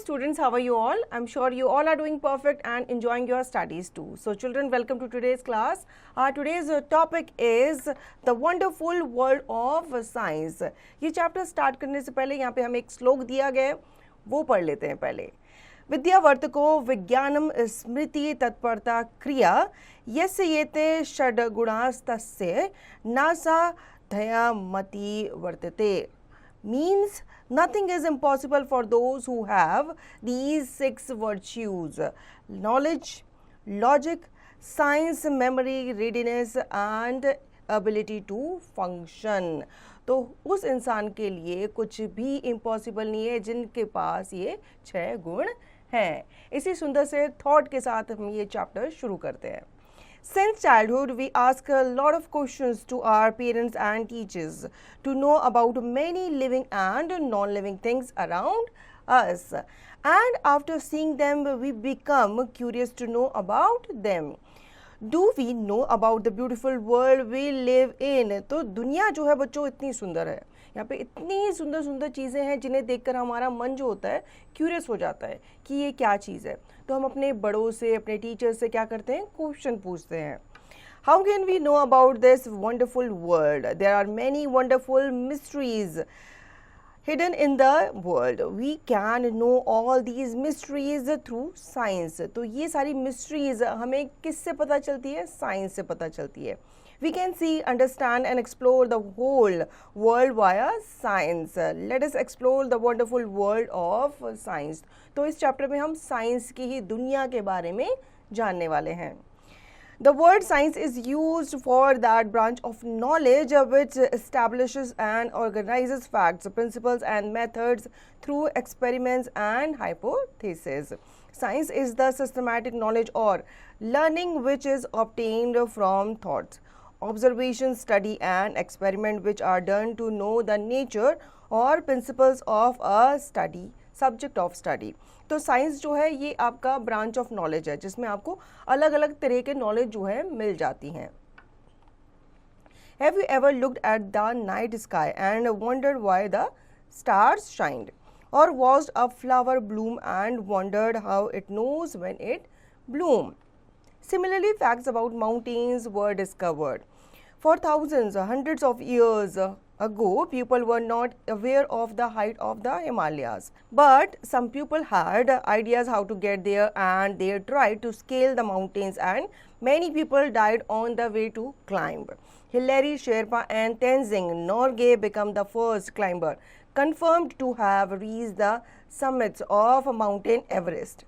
students, how are you all? I'm sure you all are doing perfect and enjoying your studies too. So children, welcome to today's class. Today's topic is the wonderful world of science. ये chapter start करने से पहले यहाँ पे हमें एक श्लोक दिया गया है, वो पढ़ लेते हैं पहले. विद्यावर्तको विज्ञानम स्मृति तत्परता क्रिया यस्य येते षड्गुणास्तस्य नासा धया मति वर्तते. Means nothing is impossible for those who have these 6 virtues: knowledge, logic, science, memory, readiness and ability to function. तो उस इंसान के लिए कुछ भी इम्पॉसिबल नहीं है जिनके पास ये 6 गुण हैं. इसी सुंदर से थॉट के साथ हम ये चैप्टर शुरू करते हैं. Since childhood, we ask a lot of questions to our parents and teachers to know about many living and non-living things around us. And after seeing them, we become curious to know about them. Do we know about the beautiful world we live in? तो दुनिया जो है बच्चों इतनी सुंदर है, यहाँ पे इतनी सुंदर सुंदर चीज़ें हैं जिन्हें देखकर हमारा मन जो होता है क्यूरियस हो जाता है कि ये क्या चीज़ है. तो हम अपने बड़ों से, अपने टीचर्स से क्या करते हैं, क्वेश्चन पूछते हैं. How can we know about this wonderful world? There are many wonderful mysteries hidden in the world. We can know all these mysteries through science. तो ये सारी mysteries हमें किससे पता चलती है? साइंस से पता चलती है. We can see, understand and explore the whole world via science. Let us explore the wonderful world of science. तो इस चैप्टर में हम साइंस की ही दुनिया के बारे में जानने वाले हैं. The word science is used for that branch of knowledge which establishes and organizes facts, principles and methods through experiments and hypotheses. Science is the systematic knowledge or learning which is obtained from thoughts, observation, study and experiment which are done to know the nature or principles of a study, subject of study. तो science जो है ये आपका branch of knowledge है जिसमें आपको अलग अलग तरह के नॉलेज जो है मिल जाती हैं. Have you ever looked at the night sky and wondered why the stars shined, or watched a flower bloom and wondered how it knows when it bloomed? Similarly, facts about mountains were discovered. For thousands, hundreds of years ago, people were not aware of the height of the Himalayas. But some people had ideas how to get there and they tried to scale the mountains, and many people died on the way to climb. Hilary, Sherpa and Tenzing Norgay became the first climber confirmed to have reached the summits of Mountain Everest.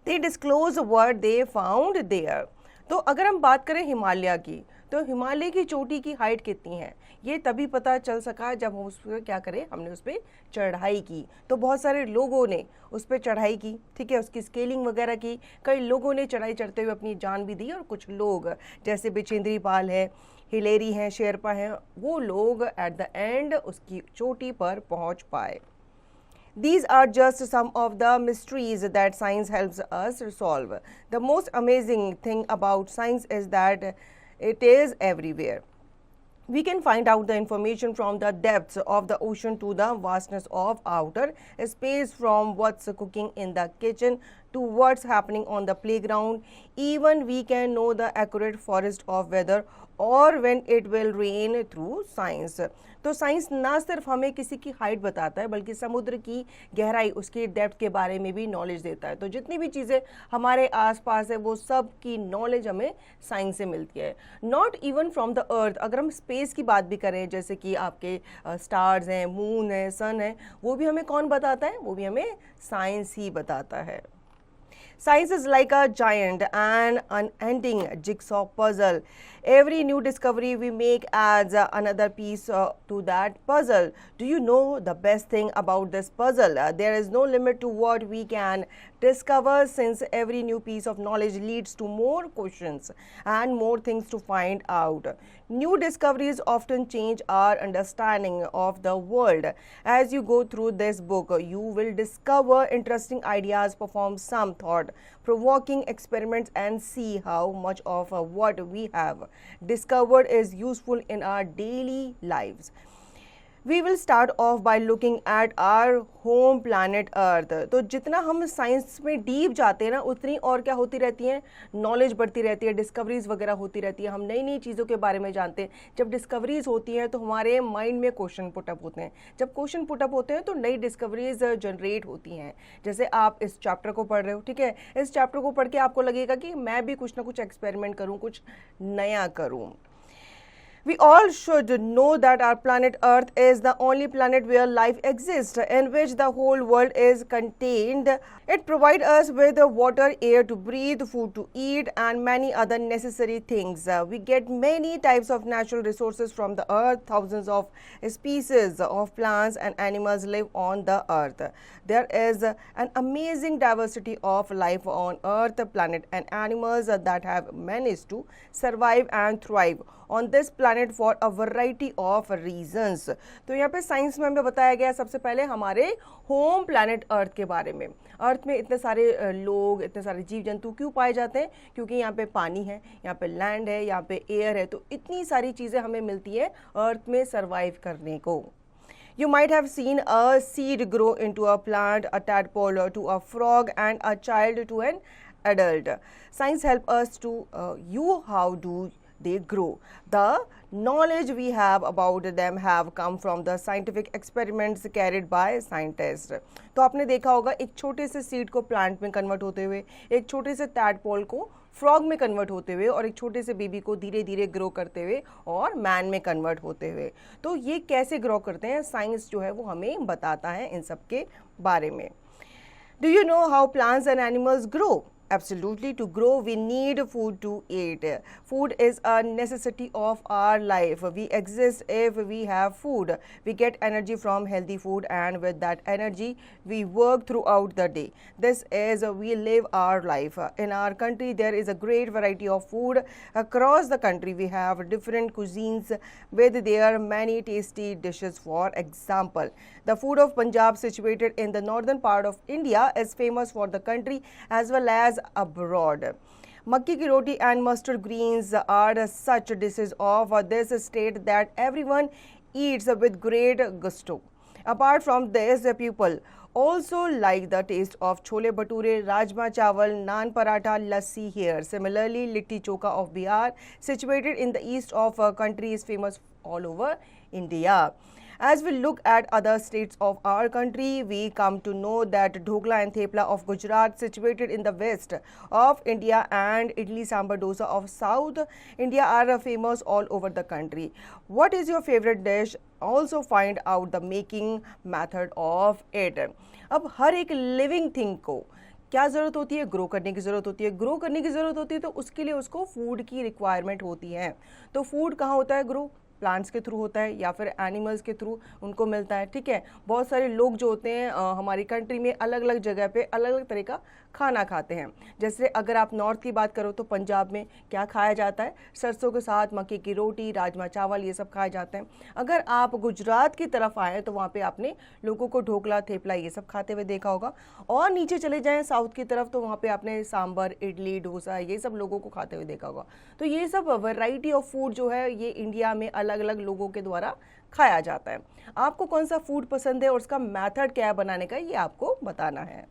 They disclosed what they found there. तो अगर हम बात करें हिमालय की, तो हिमालय की चोटी की हाइट कितनी है ये तभी पता चल सका जब हम उस पर क्या करें, हमने उस पर चढ़ाई की. तो बहुत सारे लोगों ने उस पर चढ़ाई की, ठीक है, उसकी स्केलिंग वगैरह की. कई लोगों ने चढ़ाई चढ़ते हुए अपनी जान भी दी और कुछ लोग जैसे बिचेंद्री पाल है, हिलेरी हैं, शेरपा हैं, वो लोग एट द एंड उसकी चोटी पर पहुंच पाए. These are just some of the mysteries that science helps us solve. The most amazing thing about science is that it is everywhere. We can find out the information from the depths of the ocean to the vastness of outer space, from what's cooking in the kitchen to what's happening on the playground. Even we can know the accurate forest of weather और when it will rain through science. तो science ना सिर्फ हमें किसी की height बताता है बल्कि समुद्र की गहराई, उसकी डेप्थ के बारे में भी नॉलेज देता है. तो जितनी भी चीज़ें हमारे आसपास है वो सब की नॉलेज हमें साइंस से मिलती है. Not even from the earth. अगर हम स्पेस की बात भी करें, जैसे कि आपके स्टार्स हैं, मून है, सन है, वो भी हमें कौन बताता है, वो भी हमें साइंस ही बताता है. Science is like a giant and unending jigsaw puzzle. Every new discovery we make adds another piece to that puzzle. Do you know the best thing about this puzzle? There is no limit to what we can discover, since every new piece of knowledge leads to more questions and more things to find out. New discoveries often change our understanding of the world. As you go through this book, you will discover interesting ideas, perform some thought-provoking experiments, and see how much of what we have discovered is useful in our daily lives. We will start off by looking at our home planet Earth. तो जितना हम science में deep जाते हैं ना, उतनी और क्या होती रहती है, नॉलेज बढ़ती रहती है, डिस्कवरीज वगैरह होती रहती है, हम नई नई चीज़ों के बारे में जानते हैं। जब डिस्कवरीज होती हैं तो हमारे माइंड में क्वेश्चन पुटअप होते हैं, जब क्वेश्चन पुटअप होते हैं तो नई डिस्कवरीज जनरेट होती हैं। जैसे आप इस चैप्टर को पढ़ रहे हो, ठीक है, इस चैप्टर को पढ़ के आपको लगेगा कि मैं भी कुछ ना कुछ एक्सपेरिमेंट करूँ, कुछ नया करूँ। We all should know that our planet Earth is the only planet where life exists, in which the whole world is contained. It provides us with water, air to breathe, food to eat, and many other necessary things. We get many types of natural resources from the earth. Thousands of species of plants and animals live on the earth. There is an amazing diversity of life on earth, planet, and animals that have managed to survive and thrive on this planet for a variety of reasons. तो यहाँ पे science में हमें बताया गया सबसे पहले हमारे होम प्लैनेट अर्थ के बारे में। अर्थ में इतने सारे लोग, इतने सारे जीव जंतु क्यों पाए जाते हैं? क्योंकि यहाँ पे पानी है, यहाँ पे लैंड है, यहाँ पे एयर है, तो इतनी सारी चीज़ें हमें मिलती है अर्थ में सर्वाइव करने को। You might have seen a seed grow into a plant, a tadpole to a frog, and a child to an adult. Science help us to you how do they grow. The knowledge we have about them have come from the scientific experiments carried by scientists. तो आपने देखा होगा एक छोटे से seed को plant में convert होते हुए, एक छोटे से टैडपोल को फ्रॉग में कन्वर्ट होते हुए, और एक छोटे से बेबी को धीरे धीरे ग्रो करते हुए और मैन में कन्वर्ट होते हुए। तो ये कैसे ग्रो करते हैं, साइंस जो है वो हमें बताता है इन सब के बारे में। Do you know how plants and animals grow? Absolutely, to grow we need food to eat. Food is a necessity of our life. We exist if we have food. We get energy from healthy food, and with that energy we work throughout the day. This is we live our life. In our country there is a great variety of food. Across the country we have different cuisines with their many tasty dishes. For example, the food of Punjab, situated in the northern part of India, is famous for the country as well as abroad. Makki ki roti and mustard greens are such dishes of this state that everyone eats with great gusto. Apart from this, people also like the taste of chole bhature, rajma chawal, naan paratha, lassi here. Similarly, litti choka of Bihar, situated in the east of a country, is famous all over India. As we look at other states of our country, we come to know that dhokla and thepla of Gujarat, situated in the west of India, and idli sambar dosa of South India are famous all over the country. What is your favorite dish? Also find out the making method of it. अब हर एक living thing को क्या ज़रूरत होती है? Grow करने की ज़रूरत होती है। ग्रो करने की ज़रूरत होती है तो उसके लिए उसको फूड की रिक्वायरमेंट होती है। तो फूड कहाँ होता है ग्रो? प्लांट्स के थ्रू होता है या फिर एनिमल्स के थ्रू उनको मिलता है, ठीक है। बहुत सारे लोग जो होते हैं हमारी कंट्री में अलग अलग जगह पे अलग अलग तरह का खाना खाते हैं। जैसे अगर आप नॉर्थ की बात करो तो पंजाब में क्या खाया जाता है? सरसों के साथ मक्की की रोटी, राजमा चावल, ये सब खाए जाते हैं। अगर आप गुजरात की तरफ आए तो वहाँ पे आपने लोगों को ढोकला, थेपला ये सब खाते हुए देखा होगा। और नीचे चले जाएँ साउथ की तरफ तो वहाँ पे आपने सांभर, इडली, डोसा ये सब लोगों को खाते हुए देखा होगा। तो ये सब वैरायटी ऑफ फूड जो है ये इंडिया में अलग अलग लोगों के द्वारा खाया जाता है। आपको कौन सा फूड पसंद है और उसका मेथड क्या है बनाने का, ये आपको बताना है।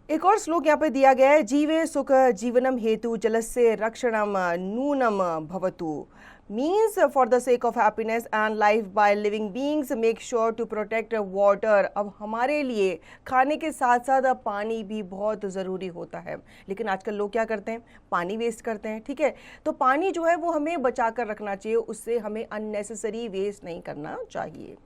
एक और श्लोक यहाँ पे दिया गया है, जीवे सुख जीवनम हेतु जलस्य रक्षणम नूनम भवतु। Means for the sake of happiness and life by living beings make sure to protect water. अब हमारे लिए खाने के साथ साथ पानी भी बहुत ज़रूरी होता है, लेकिन आजकल लोग क्या करते हैं? पानी वेस्ट करते हैं, ठीक है। तो पानी जो है वो हमें बचा कर रखना चाहिए, उससे हमें अननेसेसरी वेस्ट नहीं करना चाहिए।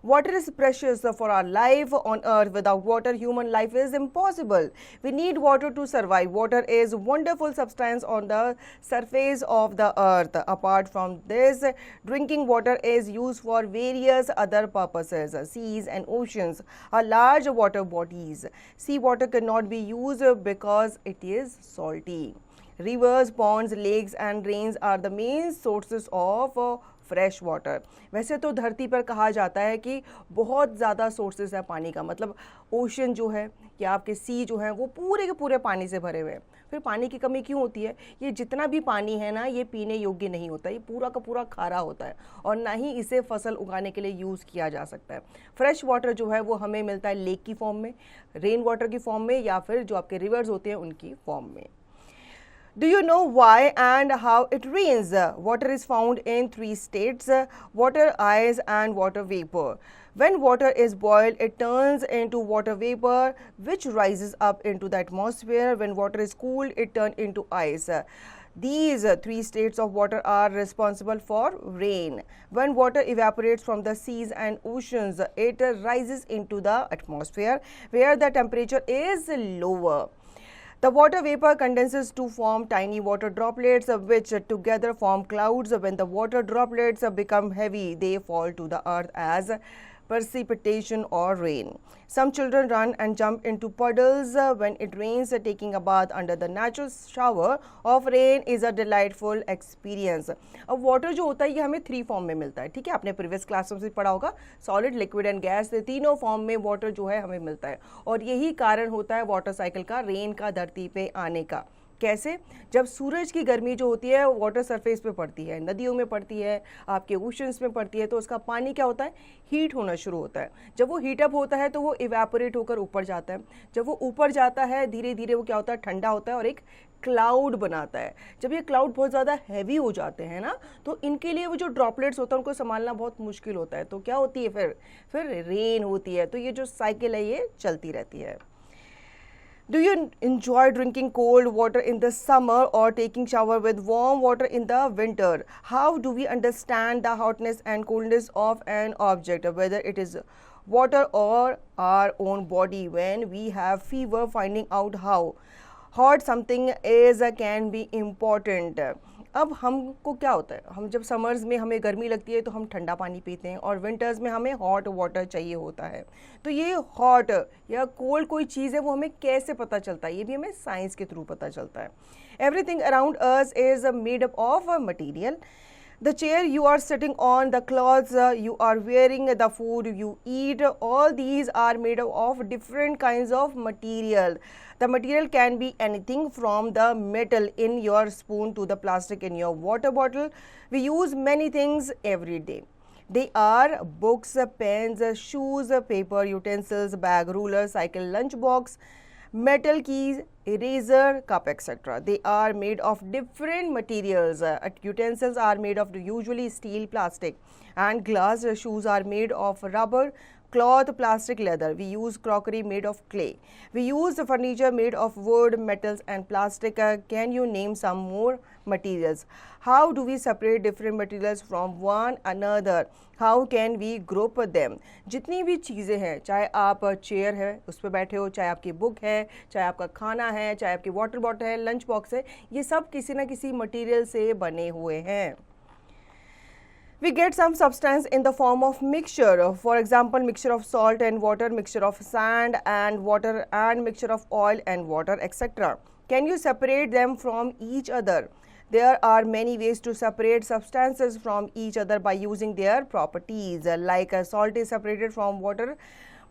Water is precious for our life on earth. Without water, human life is impossible. We need water to survive. Water is a wonderful substance on the surface of the earth. Apart from this, drinking water is used for various other purposes. Seas and oceans are large water bodies. Sea water cannot be used because it is salty. Rivers, ponds, lakes and rains are the main sources of fresh water. वैसे तो धरती पर कहा जाता है कि बहुत ज़्यादा सोर्सेज है पानी का, मतलब ओशन जो है या आपके सी जो है वो पूरे के पूरे पानी से भरे हुए हैं, फिर पानी की कमी क्यों होती है? ये जितना भी पानी है ना, ये पीने योग्य नहीं होता, ये पूरा का पूरा खारा होता है और ना ही इसे फसल उगाने के लिए यूज़ किया जा सकता है। फ्रेश वाटर जो है वो हमें मिलता है लेक की फॉर्म में, रेन वाटर की फॉर्म में, या फिर जो आपके रिवर्स होते हैं उनकी फॉर्म में। Do you know why and how it rains? Water is found in three states: water, ice, and water vapor. When water is boiled, it turns into water vapor, which rises up into the atmosphere. When water is cooled, it turns into ice. These three states of water are responsible for rain. When water evaporates from the seas and oceans, it rises into the atmosphere, where the temperature is lower. The water vapor condenses to form tiny water droplets, which together form clouds. When the water droplets become heavy, they fall to the earth as precipitation or rain. Some children run and jump into puddles when it rains. Taking a bath under the natural shower of rain is a delightful experience. अब water जो होता है ये हमें 3 form में मिलता है, ठीक है? आपने प्रीवियस क्लासों से पढ़ा होगा, सॉलिड, लिक्विड एंड गैस, तीनों फॉर्म में वाटर जो है हमें मिलता है और यही कारण होता है वाटर साइकिल का, रेन का धरती पे आने का। कैसे? जब सूरज की गर्मी जो होती है वाटर सरफेस पे पड़ती है, नदियों में पड़ती है, आपके ओशंस में पड़ती है, तो उसका पानी क्या होता है? हीट होना शुरू होता है। जब वो हीटअप होता है तो वो इवेपोरेट होकर ऊपर जाता है। जब वो ऊपर जाता है धीरे धीरे वो क्या होता है? ठंडा होता है और एक क्लाउड बनाता है। जब ये क्लाउड बहुत ज़्यादा हैवी हो जाते हैं ना, तो इनके लिए वो जो ड्रॉपलेट्स होता है उनको संभालना बहुत मुश्किल होता है। तो क्या होती है फिर रेन होती है। तो ये जो साइकिल है ये चलती रहती है। Do you enjoy drinking cold water in the summer or taking shower with warm water in the winter? How do we understand the hotness and coldness of an object, whether it is water or our own body? When we have fever, finding out how hot something is can be important. अब हमको क्या होता है, हम जब summers में हमें गर्मी लगती है तो हम ठंडा पानी पीते हैं और विंटर्स में हमें हॉट वाटर चाहिए होता है। तो ये हॉट या कोल्ड कोई चीज़ है वो हमें कैसे पता चलता है? ये भी हमें साइंस के थ्रू पता चलता है। Everything around us is made up of material. The chair you are sitting on, the clothes you are wearing, the food you eat, all these are made up of different kinds of material. The material can be anything from the metal in your spoon to the plastic in your water bottle. We use many things every day. They are books, pens, shoes, paper, utensils, bag, ruler, cycle, lunch box, metal keys, eraser, cup, etc. They are made of different materials. Utensils are made of usually steel, plastic, and glass. Shoes are made of rubber, cloth, plastic, leather. We use crockery made of clay. We use furniture made of wood, metals, and plastic. Can you name some more materials? How do we separate different materials from one another? How can we group them? जितनी भी चीज़ें हैं, चाहे आप chair है उस पर बैठे हो, चाहे आपकी बुक है, चाहे आपका खाना है, चाहे आपकी वाटर बॉटल है, लंच बॉक्स है, ये सब किसी न किसी मटेरियल से बने हुए हैं. We get some substance in the form of mixture. For example, mixture of salt and water, mixture of sand and water, and mixture of oil and water, etc. Can you separate them from each other? There are many ways to separate substances from each other by using their properties. Like salt is separated from water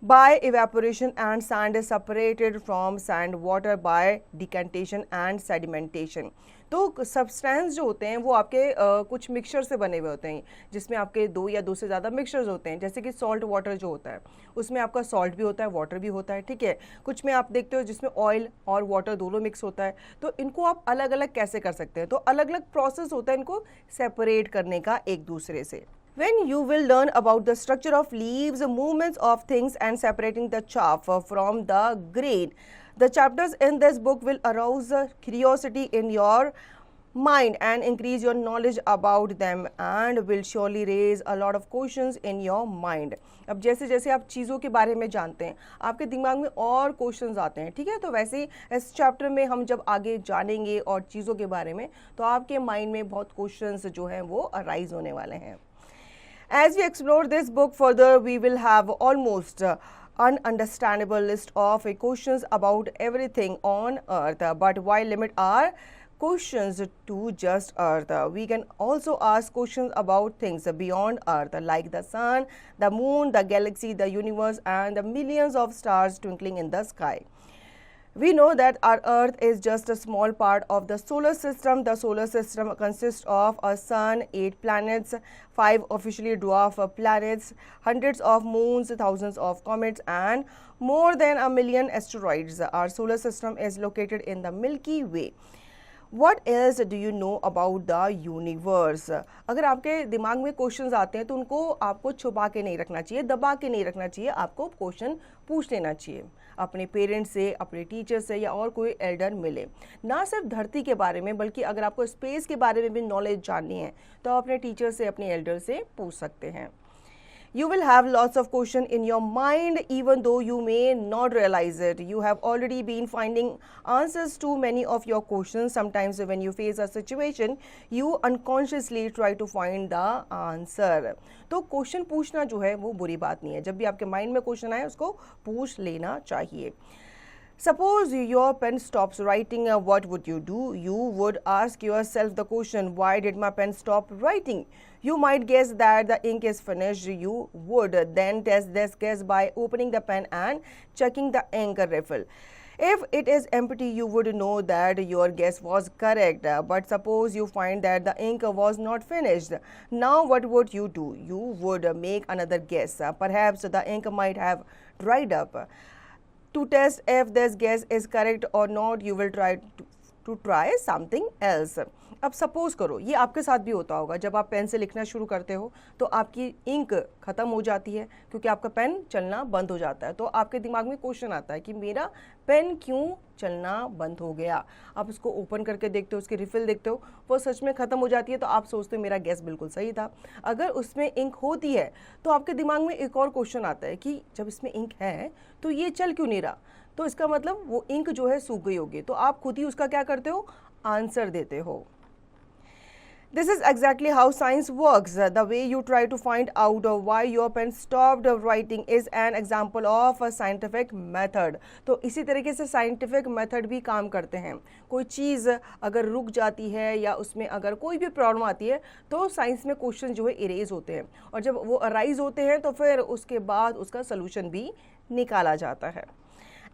by evaporation and sand is separated from sand water by decantation and sedimentation. तो substance जो होते हैं वो आपके कुछ mixture से बने हुए होते हैं, जिसमें आपके दो या दो से ज़्यादा मिक्सचर्स होते हैं. जैसे कि सॉल्ट वाटर जो होता है उसमें आपका सॉल्ट भी होता है, वाटर भी होता है, ठीक है. कुछ में आप देखते हो जिसमें ऑयल और वाटर दोनों मिक्स होता है. तो इनको आप अलग अलग कैसे कर सकते हैं? तो अलग अलग प्रोसेस होता है इनको सेपरेट करने का एक दूसरे से. When you will learn about the structure of leaves, movements of things and separating the chaff from the grain. The chapters in this book will arouse curiosity in your mind and increase your knowledge about them and will surely raise a lot of questions in your mind. अब जैसे जैसे आप चीज़ों के बारे में जानते हैं आपके दिमाग में और क्वेश्चंस आते हैं, ठीक है. तो वैसे ही इस चैप्टर में हम जब आगे जानेंगे और चीज़ों के बारे में तो आपके माइंड में बहुत क्वेश्चंस जो हैं वो अराइज होने वाले हैं. As we explore this book further, we will have almost ununderstandable list of questions about everything on earth. But why limit our questions to just earth? We can also ask questions about things beyond earth, like the sun, the moon, the galaxy, the universe, and the millions of stars twinkling in the sky. When we ask questions about things beyond earth, we can also ask questions about things beyond earth, like the sun, the moon, the galaxy, the universe, and the millions of stars twinkling in the sky. We know that our Earth is just a small part of the solar system. The solar system consists of a sun, 8 planets, 5 officially dwarf planets, hundreds of moons, thousands of comets, and more than a million asteroids. Our solar system is located in the Milky Way. What else do you know about the universe? अगर आपके दिमाग में questions आते हैं तो उनको आपको छुपा के नहीं रखना चाहिए, दबा के नहीं रखना चाहिए, आपको क्वेश्चन पूछ लेना चाहिए अपने पेरेंट्स से, अपने टीचर से या और कोई एल्डर मिले। ना सिर्फ धरती के बारे में बल्कि अगर आपको स्पेस के बारे में भी नॉलेज जाननी है तो आप अपने टीचर से, अपने एल्डर से पूछ सकते हैं। You will have lots of questions in your mind even though you may not realize it. You have already been finding answers to many of your questions. Sometimes when you face a situation, you unconsciously try to find the answer. तो question पूछना जो है वो बुरी बात नहीं है। जब भी आपके माइंड में क्वेश्चन आए उसको पूछ लेना चाहिए। Suppose your pen stops writing, what would you do? You would ask yourself the question, why did my pen stop writing? You might guess that the ink is finished. You would then test this guess by opening the pen and checking the ink refill. If it is empty, you would know that your guess was correct. But suppose you find that the ink was not finished. Now what would you do? You would make another guess. Perhaps the ink might have dried up. To test if this guess is correct or not, you will try to try something else. अब suppose करो ये आपके साथ भी होता होगा, जब आप पेन से लिखना शुरू करते हो तो आपकी इंक ख़त्म हो जाती है क्योंकि आपका पेन चलना बंद हो जाता है। तो आपके दिमाग में क्वेश्चन आता है कि मेरा पेन क्यों चलना बंद हो गया। आप उसको ओपन करके देखते हो, उसकी रिफिल देखते हो, वो सच में ख़त्म हो जाती है तो आप सोचते हो मेरा गैस बिल्कुल सही था। अगर उसमें इंक होती है तो आपके दिमाग में एक और क्वेश्चन आता है कि जब इसमें इंक है तो ये चल क्यों नहीं रहा, तो इसका मतलब वो इंक जो है सूख गई होगी। तो आप खुद ही उसका क्या करते हो, आंसर देते हो। This is exactly how science works. The way you try to find out why your pen stopped writing is an example of a scientific method. तो इसी तरीके से scientific method भी काम करते हैं। कोई चीज़ अगर रुक जाती है या उसमें अगर कोई भी प्रॉब्लम आती है तो साइंस में क्वेश्चन जो है इरेज होते हैं और जब वो अराइज होते हैं तो फिर उसके बाद उसका सलूशन भी निकाला जाता है।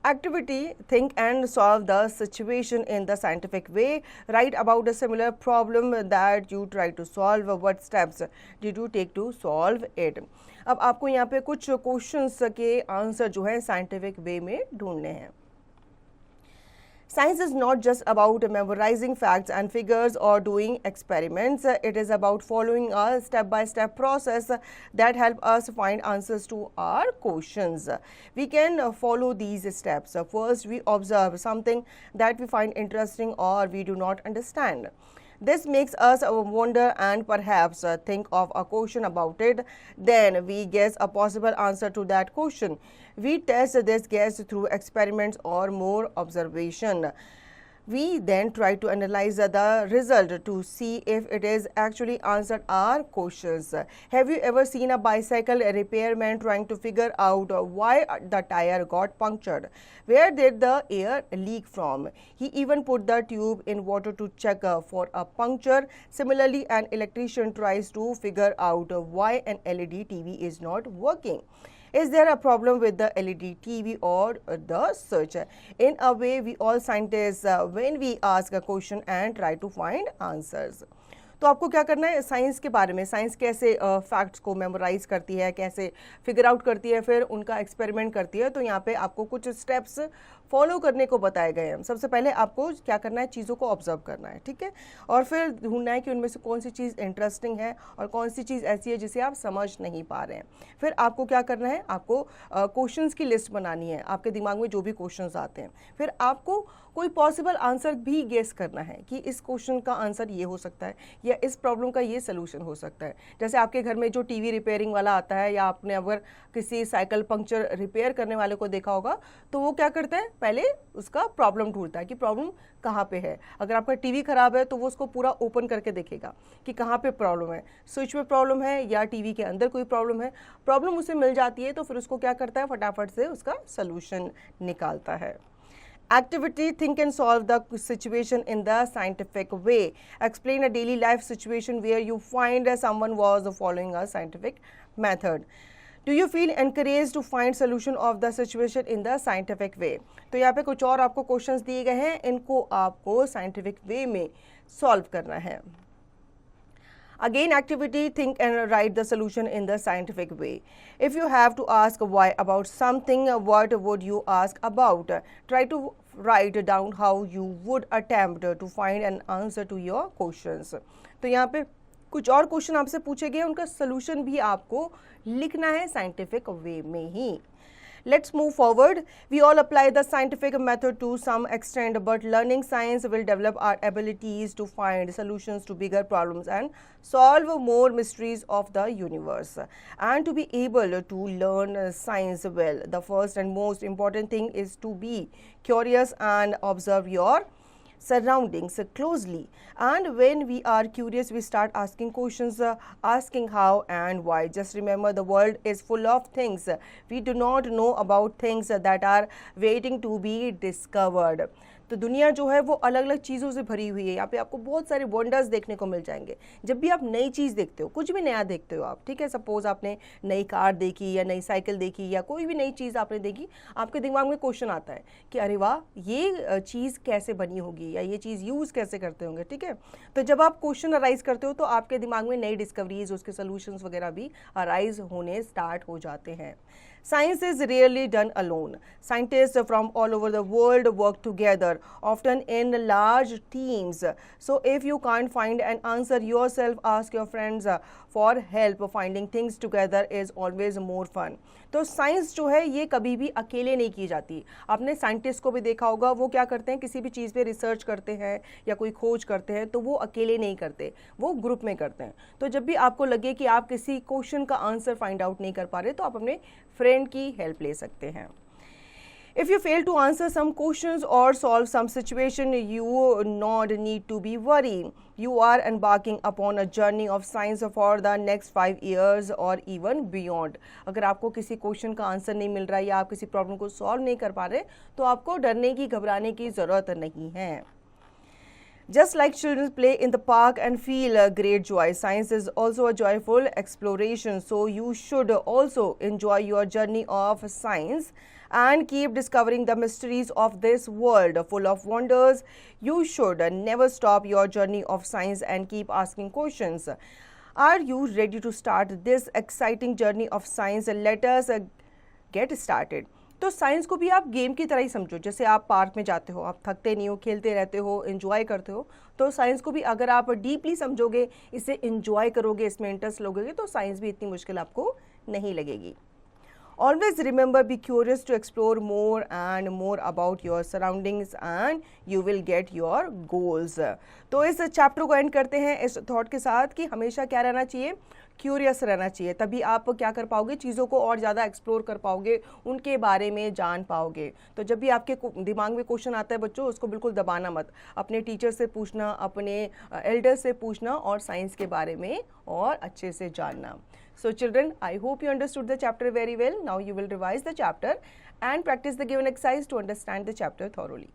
Activity, think and solve the situation in the scientific way. Write about a similar problem that you try to solve. What steps did you take to solve it? अब आपको यहाँ पे कुछ क्वेश्चंस के आंसर जो है साइंटिफिक वे में ढूंढने हैं। Science is not just about memorizing facts and figures or doing experiments. It is about following a step-by-step process that help us find answers to our questions. We can follow these steps. First, we observe something that we find interesting or we do not understand. This makes us wonder and perhaps think of a question about it. Then we guess a possible answer to that question. We test this guess through experiments or more observation. We then try to analyze the result to see if it is actually answered our questions. Have you ever seen a bicycle repairman trying to figure out why the tire got punctured? Where did the air leak from? He even put the tube in water to check for a puncture. Similarly, an electrician tries to figure out why an LED TV is not working. Is there a problem with the LED TV or the switch? In a way, we all scientists when we ask a question and try to find answers. तो आपको क्या करना है, science के बारे में, science कैसे facts को मेमोराइज करती है, कैसे फिगर आउट करती है, फिर उनका एक्सपेरिमेंट करती है। तो यहाँ पे आपको कुछ स्टेप्स फॉलो करने को बताए गए हैं। सबसे पहले आपको क्या करना है, चीज़ों को ऑब्जर्व करना है, ठीक है, और फिर ढूंढना है कि उनमें से कौन सी चीज़ इंटरेस्टिंग है और कौन सी चीज़ ऐसी है जिसे आप समझ नहीं पा रहे हैं। फिर आपको क्या करना है, आपको क्वेश्चंस की लिस्ट बनानी है, आपके दिमाग में जो भी क्वेश्चंस आते हैं। फिर आपको कोई पॉसिबल आंसर भी गेस करना है कि इस क्वेश्चन का आंसर ये हो सकता है या इस प्रॉब्लम का ये सलूशन हो सकता है। जैसे आपके घर में जो टीवी रिपेयरिंग वाला आता है या आपने अगर किसी साइकिल पंक्चर रिपेयर करने वाले को देखा होगा तो वो क्या करता है, पहले उसका प्रॉब्लम ढूंढता है कि प्रॉब्लम कहाँ पे है। अगर आपका टीवी खराब है तो वो उसको पूरा ओपन करके देखेगा कि कहाँ पे प्रॉब्लम है, स्विच में प्रॉब्लम है या टीवी के अंदर कोई प्रॉब्लम है। प्रॉब्लम उसे मिल जाती है तो फिर उसको क्या करता है, फटाफट से उसका सलूशन निकालता है। Activity, think and solve the situation in the scientific way. Explain a daily life situation where you find someone was following a scientific method. Do you feel encourage to find solution of the situation in the scientific way. तो यहाँ पे कुछ और आपको questions दिए गए हैं, इनको आपको साइंटिफिक वे में सॉल्व करना है। Again activity, think and write the solution in the scientific way. If you have to ask why about something, what would you ask about? Try to write down how you would attempt to find an answer to your questions. तो यहाँ पे कुछ और question आपसे पूछे गए, उनका solution भी आपको लिखना है साइंटिफिक वे में ही। Let's move forward. We all apply the scientific method to some extent, but learning science will develop our abilities to find solutions to bigger problems and solve more mysteries of the universe. And to be able to learn science well, the first and most important thing is to be curious and observe your surroundings closely. And when we are curious, we start asking questions, asking how and why. Just remember, the world is full of things we do not know about, things that are waiting to be discovered. तो दुनिया जो है वो अलग अलग चीज़ों से भरी हुई है। यहाँ पे आपको बहुत सारे वंडर्स देखने को मिल जाएंगे। जब भी आप नई चीज़ देखते हो, कुछ भी नया देखते हो आप, ठीक है, सपोज आपने नई कार देखी या नई साइकिल देखी या कोई भी नई चीज़ आपने देखी, आपके दिमाग में क्वेश्चन आता है कि अरे वाह, ये चीज़ कैसे बनी होगी या ये चीज़ यूज़ कैसे करते होंगे, ठीक है। तो जब आप क्वेश्चन अराइज करते हो तो आपके दिमाग में नई डिस्कवरीज, उसके सोल्यूशंस वगैरह भी अराइज होने स्टार्ट हो जाते हैं। Science is rarely done alone. Scientists from all over the world work together, often in large teams. So if you can't find an answer yourself, ask your friends for help. Finding things together is always more fun. तो science जो है ये कभी भी अकेले नहीं की जाती। आपने साइंटिस्ट को भी देखा होगा, वो क्या करते हैं, किसी भी चीज़ पे रिसर्च करते हैं या कोई खोज करते हैं तो वो अकेले नहीं करते, वो ग्रुप में करते हैं। तो जब भी आपको लगे कि आप किसी क्वेश्चन का आंसर फाइंड आउट नहीं कर पा रहे तो आप अपने फ्रेंड की हेल्प ले सकते हैं। If you fail to answer some questions or solve some situation, you not need to be worried. You are embarking upon a journey of science for the next 5 years or even beyond. अगर आपको किसी question का answer नहीं मिल रहा है या आप किसी प्रॉब्लम को सॉल्व नहीं कर पा रहे तो आपको डरने की, घबराने की ज़रूरत नहीं है। Just like children play in the park and feel great joy, science is also a joyful exploration. So you should also enjoy your journey of science and keep discovering the mysteries of this world full of wonders. You should never stop your journey of science and keep asking questions. Are you ready to start this exciting journey of science? Let us get started. तो science को भी आप game की तरह ही समझो। जैसे आप park में जाते हो, आप थकते नहीं हो, खेलते रहते हो, एंजॉय करते हो, तो साइंस को भी अगर आप डीपली समझोगे, इसे एंजॉय करोगे, इसमें इंटरेस्ट लोगे तो साइंस भी इतनी मुश्किल आपको नहीं लगेगी। Always remember, be curious to explore more and more about your surroundings and you will get your goals. तो इस चैप्टर को एंड करते हैं इस थॉट के साथ कि हमेशा क्या रहना चाहिए, क्यूरियस रहना चाहिए। तभी आप क्या कर पाओगे, चीज़ों को और ज़्यादा एक्सप्लोर कर पाओगे, उनके बारे में जान पाओगे। तो जब भी आपके दिमाग में क्वेश्चन आता है बच्चों, उसको बिल्कुल दबाना मत, अपने टीचर से पूछना, अपने एल्डर से पूछना और साइंस के बारे में और अच्छे से जानना। So children, I hope you understood the chapter very well. Now you will revise the chapter and practice the given exercise to understand the chapter thoroughly.